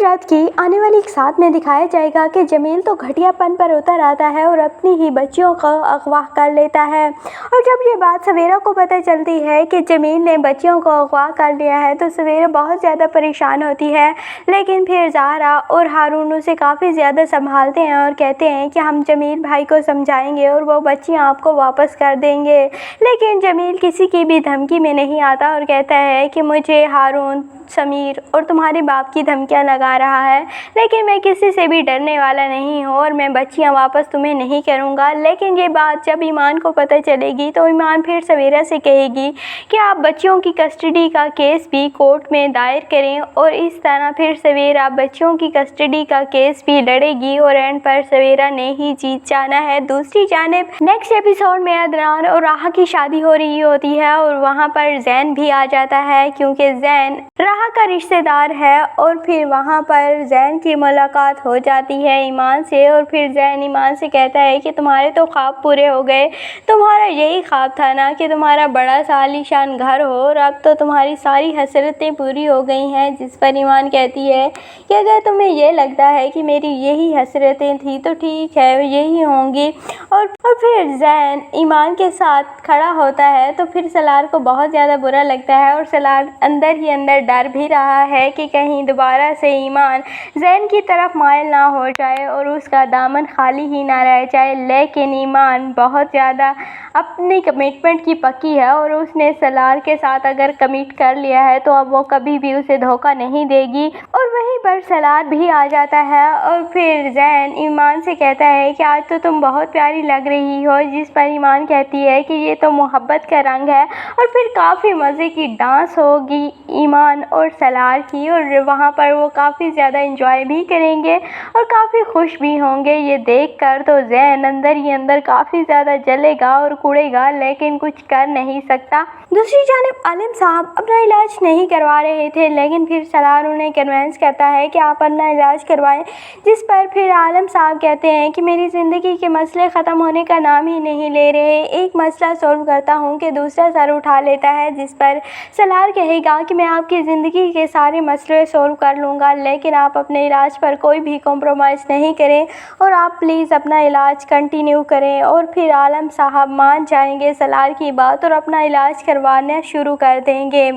رات کی آنے والی ایک ساتھ میں دکھایا جائے گا کہ جمیل تو گھٹیا پن پر اتر آتا ہے اور اپنی ہی بچیوں کو اغوا کر لیتا ہے۔ اور جب یہ بات سویرا کو پتہ چلتی ہے کہ جمیل نے بچیوں کو اغوا کر لیا ہے تو سویرا بہت زیادہ پریشان ہوتی ہے، لیکن پھر زہرا اور ہارون اسے کافی زیادہ سنبھالتے ہیں اور کہتے ہیں کہ ہم جمیل بھائی کو سمجھائیں گے اور وہ بچیاں آپ کو واپس کر دیں گے۔ لیکن جمیل کسی کی بھی دھمکی میں نہیں آتا اور کہتا ہے کہ مجھے ہارون، سمیر اور تمہارے باپ کی دھمکیاں لگا رہا ہے، لیکن میں کسی سے بھی ڈرنے والا نہیں ہوں اور میں بچیاں واپس تمہیں نہیں کروں گا۔ لیکن یہ بات جب ایمان کو پتہ چلے گی تو ایمان پھر سویرا سے کہے گی کہ آپ بچیوں کی کسٹڈی کا کیس بھی کورٹ میں دائر کریں، اور اس طرح پھر سویرا بچیوں کی کسٹڈی کا کیس بھی لڑے گی اور اینڈ پر سویرا نے ہی جیت جانا ہے۔ دوسری جانب نیکسٹ ایپیسوڈ میں عدنان اور راحہ کی شادی ہو رہی ہوتی ہے اور وہاں پر زین بھی آ جاتا ہے کیونکہ زین راحہ کا رشتہ دار ہے، اور پھر وہاں پر زین کی ملاقات ہو جاتی ہے ایمان سے، اور پھر زین ایمان سے کہتا ہے کہ تمہارے تو خواب پورے ہو گئے، تمہارا یہی خواب تھا نا کہ تمہارا بڑا سا عالیشان گھر ہو، اور اب تو تمہاری ساری حسرتیں پوری ہو گئی ہیں۔ جس پر ایمان کہتی ہے کہ اگر تمہیں یہ لگتا ہے کہ میری یہی حسرتیں تھیں تو ٹھیک ہے، یہی ہوں گی۔ اور پھر زین ایمان کے ساتھ کھڑا ہوتا ہے تو پھر سالار کو بہت زیادہ برا لگتا ہے، اور سالار اندر ہی اندر ڈر بھی رہا ہے کہ کہیں دوبارہ سے ایمان زین کی طرف مائل نہ ہو جائے اور اس کا دامن خالی ہی نہ رہ جائے۔ لیکن ایمان بہت زیادہ اپنی کمٹمنٹ کی پکی ہے اور اس نے سالار کے ساتھ اگر کمٹ کر لیا ہے تو اب وہ کبھی بھی اسے دھوکہ نہیں دے گی، اور وہیں پر سالار بھی آ جاتا ہے اور پھر زین ایمان سے کہتا ہے کہ آج تو تم بہت پیاری لگ رہی ہو، جس پر ایمان کہتی ہے کہ یہ تو محبت کا رنگ ہے، اور پھر کافی مزے کی ڈانس ہوگی ایمان اور سالار کی، اور وہاں پر وہ کافی زیادہ انجوائے بھی کریں گے اور کافی خوش بھی ہوں گے۔ یہ دیکھ کر تو زین اندر ہی اندر کافی زیادہ جلے گا اور کوڑے گا، لیکن کچھ کر نہیں سکتا۔ دوسری جانب عالم صاحب اپنا علاج نہیں کروا رہے تھے، لیکن پھر سالار انہیں کنوینس کرتا ہے کہ آپ اپنا علاج کروائیں، جس پر پھر عالم صاحب کہتے ہیں کہ میری زندگی کے مسئلے ختم ہونے کا نام ہی نہیں لے رہے، ایک مسئلہ سولو کرتا ہوں کہ دوسرا سر اٹھا لیتا ہے۔ جس پر سالار کہے گا کہ میں آپ کی زندگی کے سارے مسئلے سولو کر لوں گا، لیکن آپ اپنے علاج پر کوئی بھی کمپرومائز نہیں کریں اور آپ پلیز اپنا علاج کنٹینیو کریں۔ اور پھر عالم صاحب مان جائیں گے سالار کی بات اور اپنا علاج کروانا شروع کر دیں گے۔